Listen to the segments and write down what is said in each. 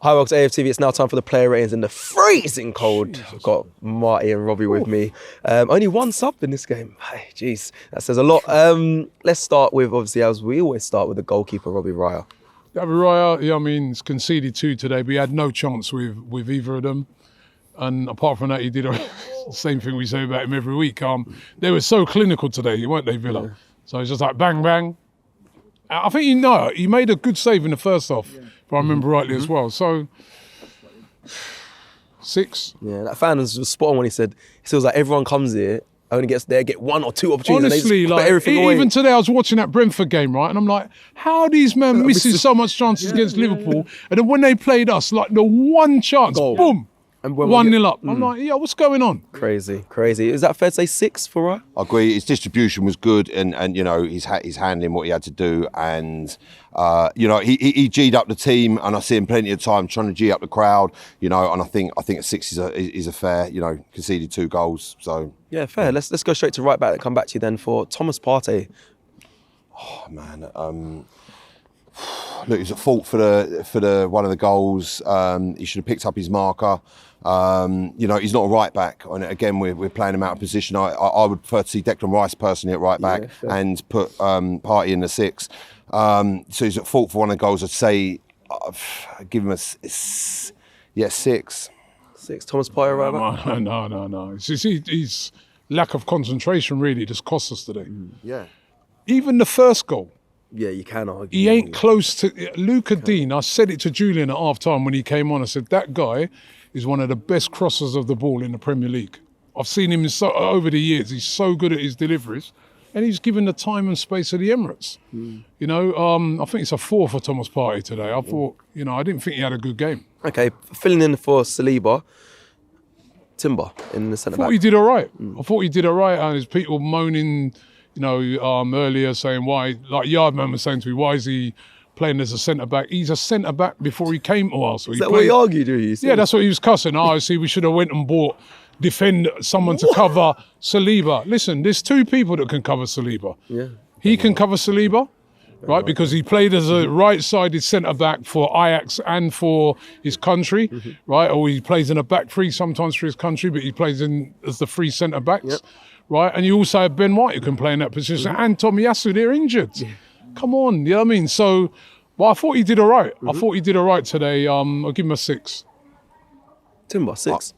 Hi, welcome to AFTV. It's now time for the player ratings in the freezing cold. I've got Marty and Robbie with me. Only one sub in this game. Hey, jeez, that says a lot. Let's start with, obviously, as we always start with the goalkeeper, Robbie Raya. Raya, yeah, I mean, he's conceded 2 today, but he had no chance with either of them. And apart from that, he did the same thing we say about him every week. They were so clinical today, weren't they, Villa? Yeah. So it's just like bang, bang. I think he made a good save in the first half, if I remember rightly as well. So 6. Yeah, that fan was spot on when he said, it feels like everyone comes here, only gets there, get 1 or 2 opportunities. Honestly, and they just put everything away. Even today I was watching that Brentford game, right? And I'm like, how are these men missing so much chances against Liverpool? And then when they played us, like the one chance, boom. And 1-0 up. I'm like, yeah, what's going on? Crazy. Is that fair to say 6 for Raya? I agree. His distribution was good, and you know, he's handling what he had to do, and you know, he G'd up the team, and I see him plenty of time trying to G up the crowd, you know, and I think a 6 is a fair, you know, conceded 2 goals, so yeah, fair. Let's go straight to right back and come back to you then for Thomas Partey. Oh man, look, he was at fault for the one of the goals. He should have picked up his marker. You know, he's not a right back. And again, we're playing him out of position. I would prefer to see Declan Rice personally at right back and put Partey in the 6. So he's at fault for one of the goals. I'd say I'd give him a 6. 6 Thomas Partey right back? No. His lack of concentration really just cost us today. Yeah. Even the first goal. Yeah, you can argue. He ain't close to Luca Dean. I said it to Julian at half-time when he came on. I said, that guy is one of the best crossers of the ball in the Premier League. I've seen him over the years. He's so good at his deliveries, and he's given the time and space of the Emirates. You know, I think it's a 4 for Thomas Partey today. I thought, you know, I didn't think he had a good game. Okay, filling in for Saliba, Timber in the centre back. I thought he did all right. And there's people moaning, you know, earlier saying why, like Yardman was saying to me, why is he playing as a centre-back? He's a centre-back before he came to us. So is that what he argued, do you? Yeah, that's what he was cussing. I see we should have went and bought someone to cover Saliba. Listen, there's 2 people that can cover Saliba. Yeah. He can cover Saliba, right? Because he played as a right-sided centre-back for Ajax and for his country, right? Or he plays in a back 3 sometimes for his country, but he plays as the 3 centre-backs. Right, and you also have Ben White who can play in that position, and Tommy Yasu, they're injured. Yeah. Come on, you know what I mean? So, but I thought he did all right. I thought he did all right today. I'll give him a 6. Timber, 6.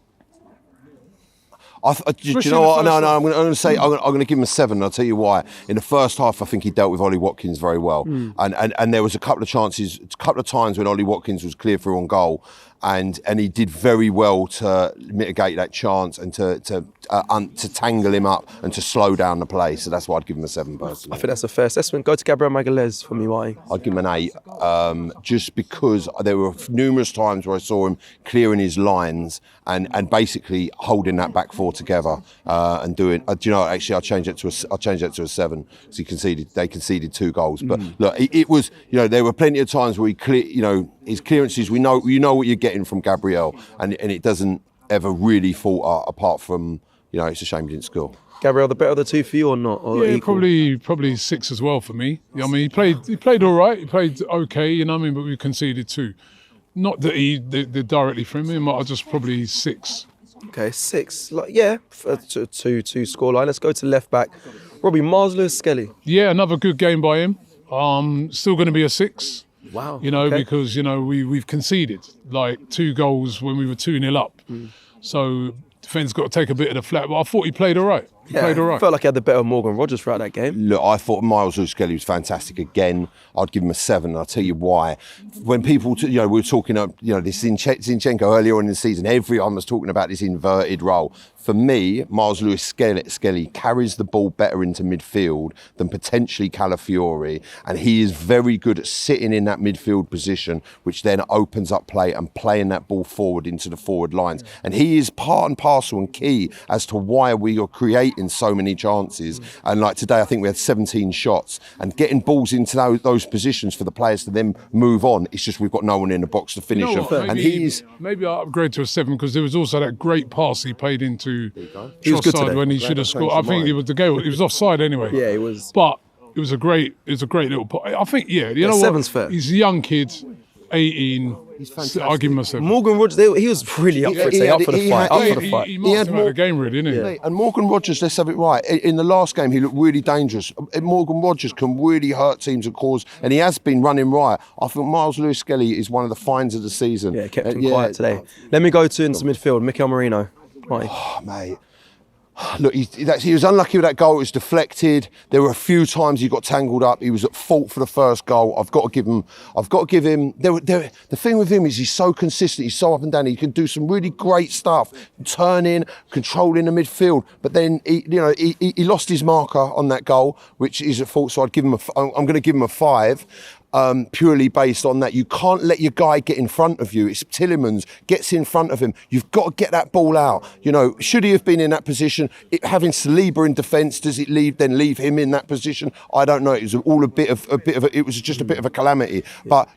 Do you know what? No, I'm going to say I'm going to give him a 7. And I'll tell you why. In the first half, I think he dealt with Ollie Watkins very well, and there was a couple of times when Ollie Watkins was clear through on goal, and he did very well to mitigate that chance and to tangle him up and to slow down the play. So that's why I'd give him a 7 personally. I think that's a fair assessment. Go to Gabriel Magalhaes for me, Marty. I'd give him an 8, just because there were numerous times where I saw him clearing his lines and basically holding that back 4 together and doing. Do you know? Actually, I'll change that to a 7. So they conceded 2 goals. But look, it was, you know, there were plenty of times where he you know, his clearances. You know what you're getting from Gabriel, and it doesn't ever really falter. Apart from, you know, it's a shame he didn't score. Gabriel, the better of the 2 for you or not? Or yeah, probably 6 as well for me. I mean, he played all right. He played okay, you know what I mean. But we conceded 2. Not that he did directly from him. I just probably 6. Okay, 6. Like, yeah, 2 scoreline. Let's go to left back. Robbie, Mars Lewis Skelly. Yeah, another good game by him. Still going to be a 6. Wow. You know, because, you know, we've conceded like 2 goals when we were 2-0 up. So defence got to take a bit of the flat. But I thought he played all right. Played all right. Felt like he had the better Morgan Rogers throughout that game. Look, I thought Miles Lewis-Skelly was fantastic again. I'd give him a 7, and I'll tell you why. When people, you know, we were talking, you know, this Zinchenko earlier on in the season, everyone was talking about this inverted role. For me, Miles Lewis-Skelly carries the ball better into midfield than potentially Calafiori, and he is very good at sitting in that midfield position, which then opens up play and playing that ball forward into the forward lines. And he is part and parcel and key as to why we are creating so many chances. And like today, I think we had 17 shots, and getting balls into those positions for the players to then move on. It's just we've got no one in the box to finish them. Maybe I upgrade to a 7 because there was also that great pass he played into Trossard when he should have scored. I think it was the goal. He was offside anyway. Yeah, he was. But it was a great little. I think, yeah, you know what? 7's fair. He's a young kid. 18. He's fantastic. I'll give him a 7. Morgan Rogers, he was really up for it. Up for the fight. Up for the fight. He marked him out of the game, really, didn't he? Mate, and Morgan Rogers, let's have it right. In the last game, he looked really dangerous. Morgan Rogers can really hurt teams and he has been running riot. I think Miles Lewis-Skelly is one of the finds of the season. Yeah, kept him quiet today. Let me go to into midfield. Mikel Merino. Marty. Oh, mate. Look, he was unlucky with that goal. It was deflected. There were a few times he got tangled up. He was at fault for the first goal. I've got to give him. The thing with him is he's so consistent. He's so up and down. He can do some really great stuff, turning, controlling the midfield. But then he lost his marker on that goal, which is at fault. So I'm going to give him a 5. Purely based on that. You can't let your guy get in front of you. It's Tillemans gets in front of him. You've got to get that ball out. Should he have been in that position? Having Saliba in defence, does it leave him in that position? I don't know. It was all it was just a bit of a calamity. But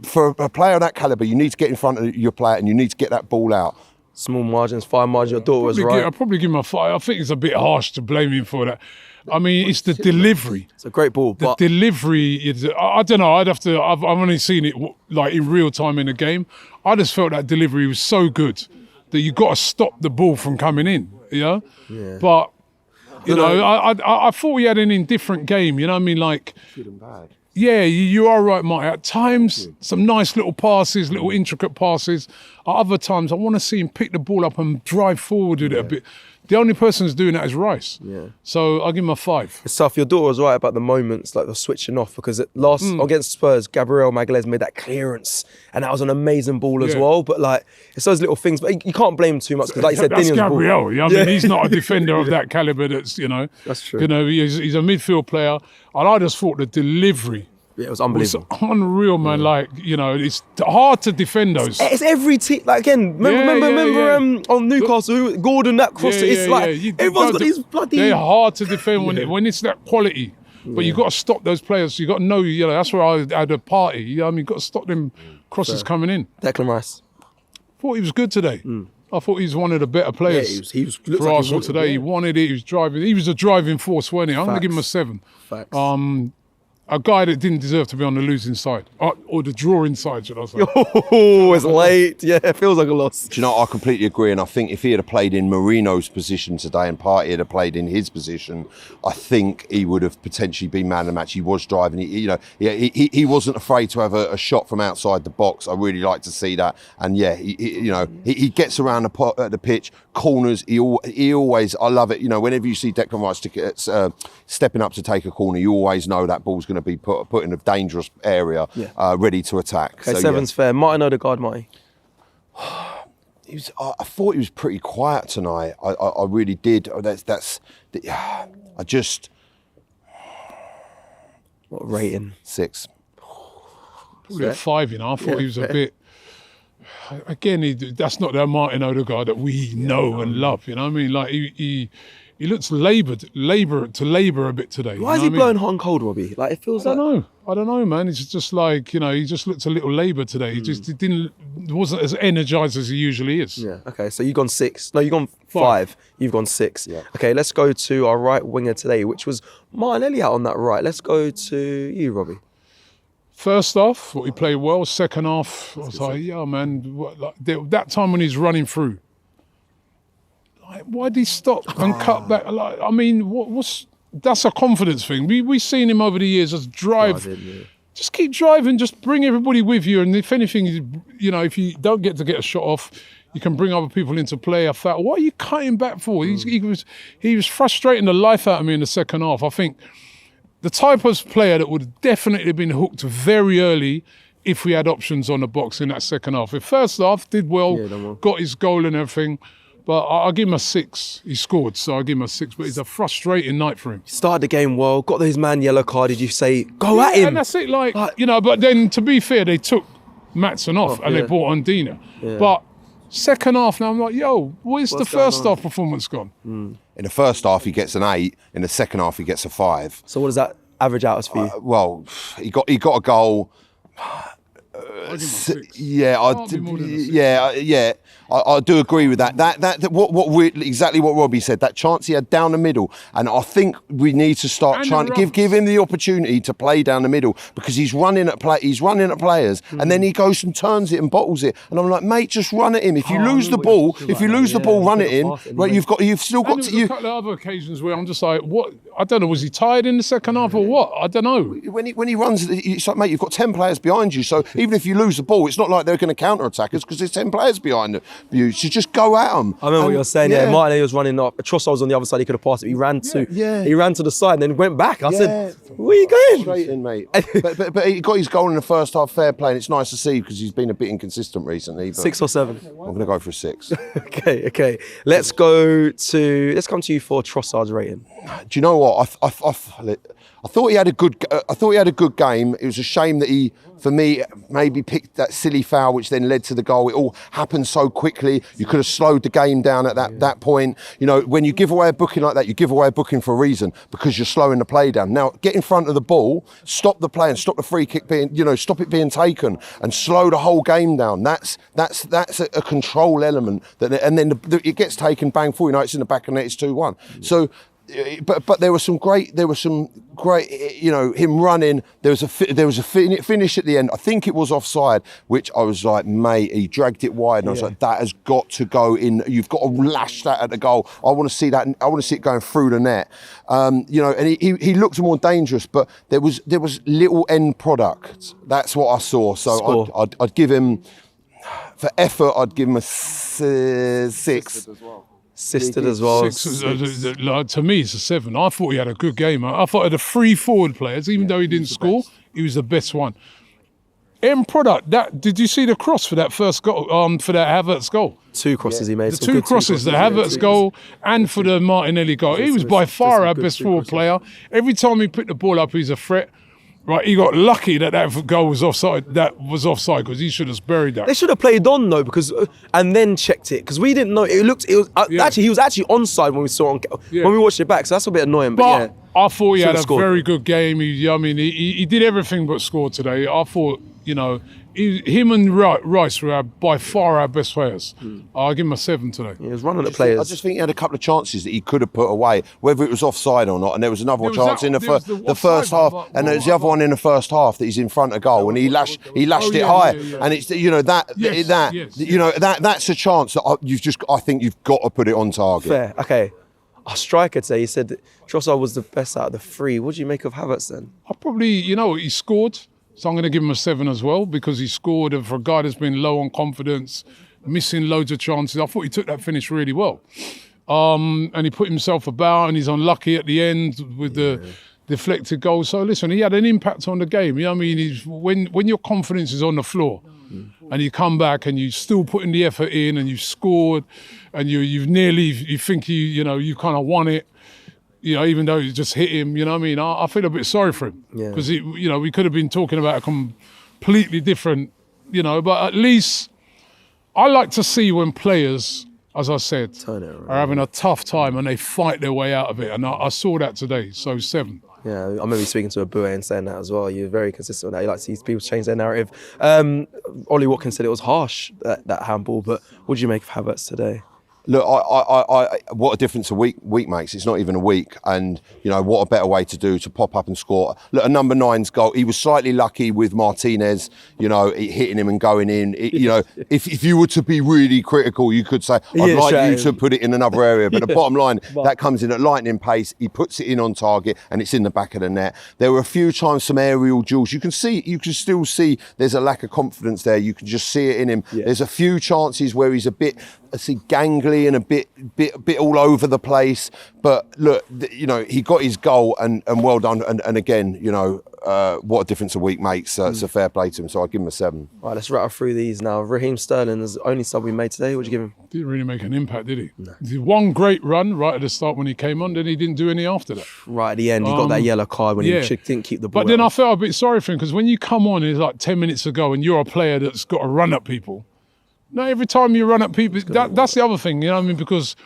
for a player of that calibre, you need to get in front of your player and you need to get that ball out. Small margins, fine margin. Your daughter was right. I'll probably give him a 5. I think it's a bit harsh to blame him for that. I mean, it's the delivery. It's a great ball. The delivery is, I don't know, I've only seen it like in real time in the game. I just felt that delivery was so good that you got to stop the ball from coming in, Yeah. But, I thought he had an indifferent game, you know what I mean? Like, Feeling bad. Yeah, you are right, Marty. At times, some nice little passes, little intricate passes. At other times, I want to see him pick the ball up and drive forward with it a bit. The only person who's doing that is Rice. Yeah. So I'll give him a 5. It's tough. Your daughter was right about the moments, like the switching off, because against Spurs, Gabriel Magalhaes made that clearance, and that was an amazing ball as well. But it's those little things. But you can't blame him too much because, like you said, that's Dinion's Gabriel. ball. I mean, he's not a defender of that caliber. That's That's true. He's a midfield player, and I just thought the delivery. Yeah, it was unbelievable. It's unreal, man. It's hard to defend those. It's every team. Like again, remember on Newcastle, Gordon that cross. Everyone's got these bloody. They're hard to defend when it's that quality. But you've got to stop those players. You got to know. That's where I had a party. You've got to stop them crosses coming in. Declan Rice. Thought he was good today. I thought he was one of the better players. He was for Arsenal today. He wanted it. He was driving. He was a driving force, wasn't he? I'm going to give him a 7. Facts. A guy that didn't deserve to be on the losing side, or the drawing side, should I say. Oh, it's late. Yeah, it feels like a loss. Do you know, I completely agree, and I think if he had played in Marino's position today and Partey had played in his position, I think he would have potentially been man of the match. He was driving. He wasn't afraid to have a shot from outside the box. I really like to see that. And he gets around the pitch, corners. He always. I love it. Whenever you see Declan Rice stepping up to take a corner, you always know that ball's going to be put in a dangerous area, ready to attack. Okay, so, 7's fair. Martin Odegaard, Marty. I thought he was pretty quiet tonight. I really did. I just. What rating? 6. Probably a 5. I thought he was a bit. Again, that's not the Martin Odegaard that we know and love. You know what I mean? Like he looks labour a bit today. Why is he blowing hot and cold, Robbie? Like it feels. I don't know, man. It's just like he just looks a little labour today. He wasn't as energised as he usually is. Yeah. Okay. So you've gone 6. No, you've gone 5. You've gone 6. Yeah. Okay. Let's go to our right winger today, which was Martin Elliott on that right. Let's go to you, Robbie. First half, he played well. Second half, I was like, yeah, man. That time when he's running through. Why did he stop and cut back? That's a confidence thing. We've seen him over the years just drive. Just keep driving, just bring everybody with you. And if anything, if you don't get a shot off, you can bring other people into play. I thought, what are you cutting back for? He was frustrating the life out of me in the second half. I think the type of player that would have definitely been hooked very early if we had options on the box in that second half. The first half did well, got his goal and everything. But I'll give him a 6. He scored, so I'll give him a 6. But it's a frustrating night for him. Started the game well, got his man yellow card. Did you say, go at him? And that's it, but then to be fair, they took Maatsen off and they brought on Dina. Yeah. But second half, now I'm like, where's the first half performance gone? In the first half, he gets an 8. In the second half, he gets a 5. So what does that average out as for you? Well, he got a goal. him a 6. Yeah, Can't be more than a 6. yeah. I do agree with that. Exactly what Robbie said. That chance he had down the middle, and I think we need to start And trying to give him the opportunity to play down the middle, because he's running at players, and then he goes and turns it and bottles it. And I'm like, mate, just run at him. If you lose the ball, run at him. Right, you've still got to. There was a couple of other occasions where I'm just like, what? I don't know. Was he tired in the second half or what? I don't know. When he runs, it's like, mate, you've got 10 players behind you. So even if you lose the ball, it's not like they're going to counter attack us, because there's 10 players behind you. So just go at them. I remember what you're saying. Yeah, Marty was running up. Trossard was on the other side. He could have passed it. He ran to the side and then went back. I said, "Where are you going?" Straight in, mate. but he got his goal in the first half, fair play, and it's nice to see, because he's been a bit inconsistent recently. 6 or 7. I'm going to go for a 6. Okay. Let's come to you for Trossard's rating. Do you know what? I thought he had a good game. It was a shame that he, for me, maybe picked that silly foul, which then led to the goal. It all happened so quickly. You could have slowed the game down at that point. You know, when you give away a booking like that, you give away a booking for a reason, because you're slowing the play down. Now, get in front of the ball, stop the play, and stop the free kick stop it being taken, and slow the whole game down. That's a control element. And then it gets taken, bang, for it's in the back of the net. It's 2-1. So. But there was some great, him running. There was a finish at the end. I think it was offside, which I was like, mate, he dragged it wide, and I was like, that has got to go in. You've got to lash that at the goal. I want to see that. I want to see it going through the net. And he looked more dangerous, but there was little end product. That's what I saw. So I'd give him, for effort, I'd give him a 6. Sisted as well. 6, to me, it's a 7. I thought he had a good game. I thought of the 3 forward players, even though he didn't score, he was the best one. End product. Did you see the cross for that first goal? For that Havertz goal. 2 crosses he made. The 2 crosses, the Havertz goal and for the Martinelli goal. He was by far our best forward player. Every time he picked the ball up, he's a threat. Right, he got lucky that goal was offside. That was offside, because he should have buried that. They should have played on though, and then checked it, because we didn't know. Actually, he was actually onside when we saw when we watched it back. So that's a bit annoying. But I thought he had a very good game. He did everything but score today. I thought, him and Rice were by far our best players. I'll give him a 7 today. He was running at players. I just think he had a couple of chances that he could have put away, whether it was offside or not. And there was another chance in the first half, and there was the other one in the first half that he's in front of goal, and he lashed it high. And it's that's a chance that I think you've got to put it on target. Fair. Okay. Our striker today, he said that Trossard was the best out of the 3. What do you make of Havertz then? I probably, he scored. So I'm going to give him a 7 as well, because he scored, and for a guy that's been low on confidence, missing loads of chances, I thought he took that finish really well. And he put himself about, and he's unlucky at the end with the deflected goal. So listen, he had an impact on the game. When your confidence is on the floor, and you come back and you still putting the effort in, and you've scored, and you think you kind of won it. Even though he just hit him, I feel a bit sorry for him, because we could have been talking about a completely different, but at least I like to see when players, as I said, are having a tough time and they fight their way out of it, and I saw that today. So 7. Yeah, I remember speaking to Abue and saying that as well. You're very consistent with that. You like to see people change their narrative. Ollie Watkins said it was harsh, that handball, but what do you make of Havertz today? Look, I what a difference a week makes. It's not even a week, and what a better way to pop up and score. Look, a number 9's goal. He was slightly lucky with Martinez, hitting him and going in. If you were to be really critical, you could say, I'd like you to put it in another area. But the bottom line, that comes in at lightning pace. He puts it in on target, and it's in the back of the net. There were a few times some aerial duels. You can still see there's a lack of confidence there. You can just see it in him. Yeah. There's a few chances where he's a bit gangly and a bit all over the place, but look, he got his goal, and well done, and again, what a difference a week makes. So it's a fair play to him. So I'll give him a 7. Right, let's rattle through these now. Raheem Sterling is the only sub we made today. What'd you give him? Didn't really make an impact, did he? No. He did one great run right at the start when he came on, then he didn't do any after that. Right at the end, he got that yellow card when he didn't keep the ball. But then I felt a bit sorry for him, because when you come on, it's like 10 minutes ago, and you're a player that's got to run at people. No, every time you run at people, that's the other thing, because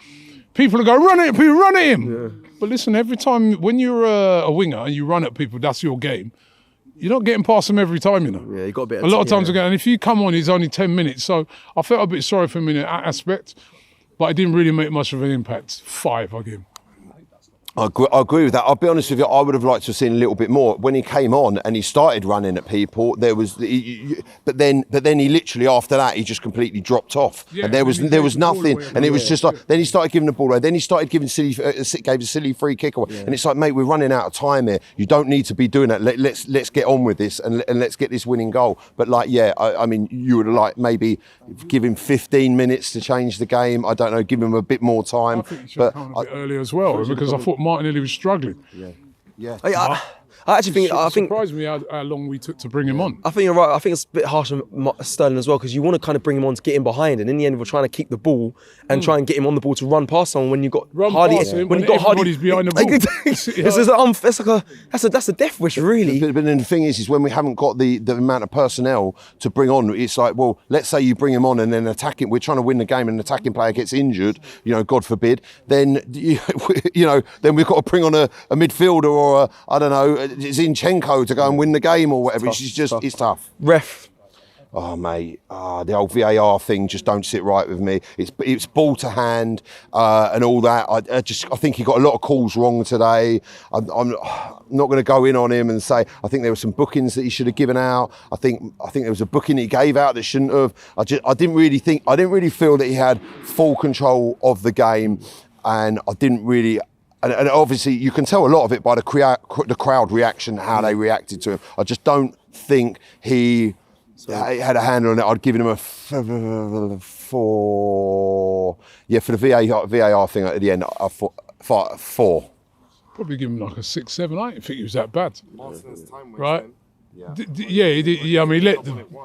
people are going, run at him. Yeah. But listen, every time, when you're a winger and you run at people, that's your game. you're not getting past him every time, you know. Yeah, you got a bit. A lot of times again, and if you come on, it's only 10 minutes. So I felt a bit sorry for him in that aspect, but it didn't really make much of an impact. 5, I give him. I agree with that. I'll be honest with you, I would have liked to have seen a little bit more. When he came on and he started running at people, there was, but then he literally after that he just completely dropped off, and there was nothing, and it was just like then he started giving the ball away, then he started giving gave a silly free kick away, and it's like, mate, we're running out of time here. You don't need to be doing that. Let's get on with this and let's get this winning goal. But like, yeah, I mean, you would have like maybe give him 15 minutes to change the game. I don't know, give him a bit more time. I think he should have come on a bit earlier as well, because I thought Martinelli was struggling. I actually think. It surprised me how long we took to bring him on. I think you're right. I think it's a bit harsh on Sterling as well, because you want to kind of bring him on to get him behind, and in the end, we're trying to keep the ball and try and get him on the ball to run past someone when you got Hardy. When you got everybody's behind the ball. That's a death wish, really. But then the thing is when we haven't got the amount of personnel to bring on, it's like, well, let's say you bring him on and then attacking. We're trying to win the game, and an attacking player gets injured. You know, God forbid. Then then we've got to bring on a midfielder or I don't know, Zinchenko to go and win the game or whatever. It's tough. Ref. Oh, mate, the old VAR thing just don't sit right with me. It's ball to hand and all that. I think he got a lot of calls wrong today. I'm not going to go in on him and say I think there were some bookings that he should have given out. I think there was a booking he gave out that shouldn't have. I didn't really feel that he had full control of the game, and I didn't really. And obviously, you can tell a lot of it by the crowd reaction, how they reacted to him. I just don't think he had a handle on it. I'd given him a 4. Yeah, for the VAR thing at the end, I thought 4. Probably give him like a 6, 7. I didn't think he was that bad. Time right? Yeah. He did. Yeah, I mean,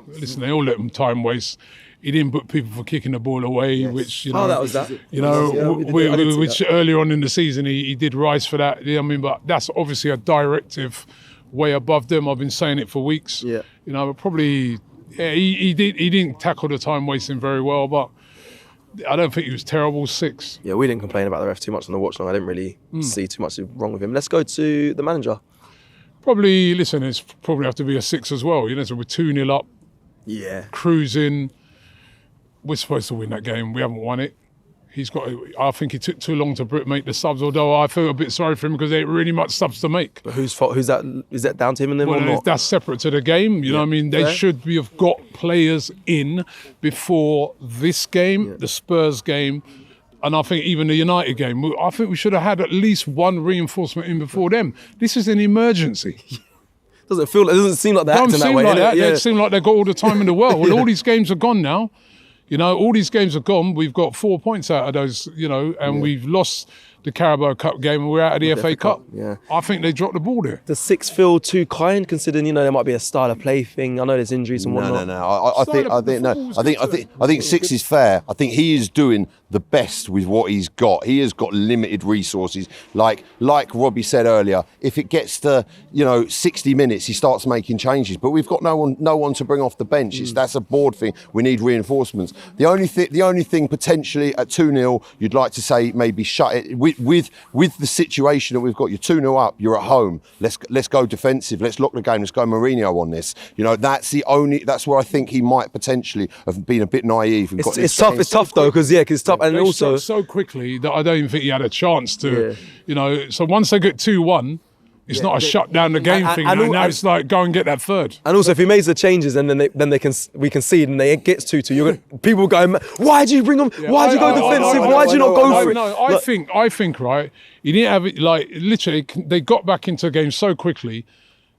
listen, they all let them time waste. He didn't book people for kicking the ball away, which, you know, that was that. You know, which earlier on in the season he did rise for that. I mean, but that's obviously a directive way above them. I've been saying it for weeks. Yeah. You know, but probably he didn't tackle the time wasting very well, but I don't think he was terrible. 6. Yeah, we didn't complain about the ref too much on the watch long. I didn't really see too much wrong with him. Let's go to the manager. Probably, listen, it's probably have to be a 6 as well. You know, so we're 2-0 up. Yeah. Cruising. We're supposed to win that game. We haven't won it. I think he took too long to make the subs, although I feel a bit sorry for him because there ain't really much subs to make. But whose fault? Who's that? Is that down to him and them or not? That's separate to the game. You know what I mean? They should have got players in before this game, the Spurs game, and I think even the United game. I think we should have had at least one reinforcement in before them. This is an emergency. It doesn't seem like they're acting that way. It seems like they've got all the time in the world. Well, all these games are gone now. You know, all these games are gone. We've got 4 points out of those, you know, and we've lost the Carabao Cup game and we're out of the FA Cup. Yeah. I think they dropped the ball there. Does 6 feel too kind, considering, you know, there might be a style of play thing? I know there's injuries and whatnot. No. I think 6 is fair. I think he is doing the best with what he's got. He has got limited resources. Like Robbie said earlier, if it gets to 60 minutes, he starts making changes. But we've got no one to bring off the bench. That's a board thing. We need reinforcements. The only thing potentially at 2-0, you'd like to say maybe shut it with the situation that we've got. You're 2-0 up. You're at home. Let's go defensive. Let's lock the game. Let's go Mourinho on this. That's where I think he might potentially have been a bit naive. It's tough. It's tough though, because it's tough. And they also so quickly that I don't even think he had a chance to, so once they get 2-1, it's not a shut down the game thing. Now it's like go and get that third. And also, if he makes the changes and then we concede and it gets 2-2, people go, why do you bring them? Why do you go defensive? Why do you not go for it? No, I think right. He didn't have it literally. They got back into the game so quickly.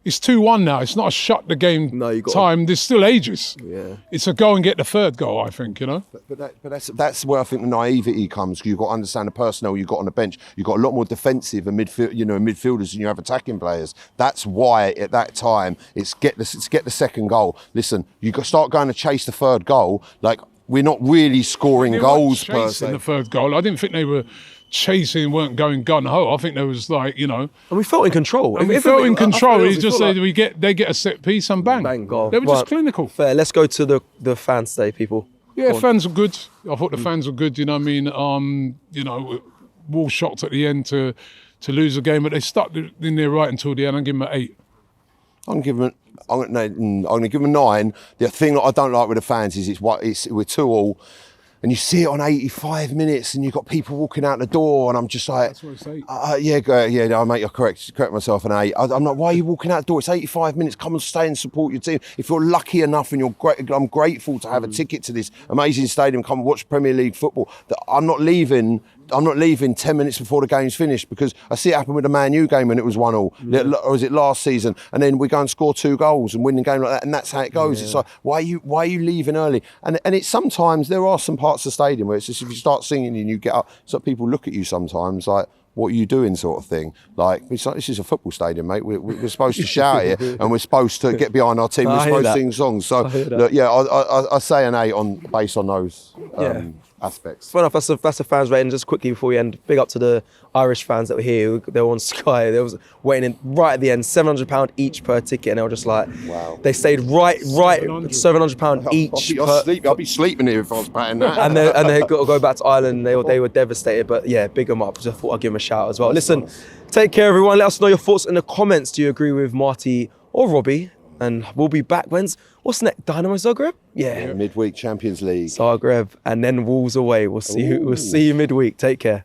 It's 2-1 now. It's not a shut the game time. There's still ages. Yeah. It's a go and get the third goal, I think, But that's where I think the naivety comes. You've got to understand the personnel you've got on the bench. You've got a lot more defensive and midfielders than you have attacking players. That's why at that time it's get the second goal. Listen, you start going to chase the third goal. Like, we're not really scoring goals per se. The third goal. I didn't think they were chasing, weren't going gun ho. I think there was and we felt in control. And we felt in control. He just said they get a set piece and bang goal. They were just clinical. Fair. Let's go to the fans today, people. Yeah, fans are good. I thought the fans were good. You know what I mean? Wall shocked at the end to lose the game, but they stuck in there right until the end. I give them an 8. I'm going to give them a 9. The thing that I don't like with the fans is we're 2-2, and you see it on 85 minutes, and you've got people walking out the door, and I'm just like, That's what I say. no, mate, I correct myself, an 8. I'm like, why are you walking out the door? It's 85 minutes. Come and stay and support your team. If you're lucky enough, and I'm grateful to have a ticket to this amazing stadium, come and watch Premier League football. That I'm not leaving 10 minutes before the game's finished, because I see it happen with the Man U game when it was 1-1. Or was it last season? And then we go and score 2 goals and win the game like that, and that's how it goes. It's like, why are you leaving early? And it's sometimes there are some parts of the stadium where it's just, if you start singing and you get up, so people look at you sometimes like, what are you doing, sort of thing. Like, it's like, this is a football stadium, mate. We're supposed to shout here, and we're supposed to get behind our team. We're supposed to sing songs. So, look, I say an 8 based on those aspects. Fair enough. That's the fans' rating. Just quickly before we end, big up to the Irish fans that were here. They were on Sky. They was waiting in right at the end, £700 each per ticket, and they were just like, wow. They stayed right, £700 each. I'll be sleeping here if I was paying that. and they got to go back to Ireland. They were devastated, but yeah, big them up. So I thought I'd give them a shout as well. Listen, take care, everyone. Let us know your thoughts in the comments. Do you agree with Marty or Robbie? And we'll be back. What's next? Dynamo Zagreb? Yeah. Midweek Champions League. Zagreb, and then Wolves away. We'll see you midweek. Take care.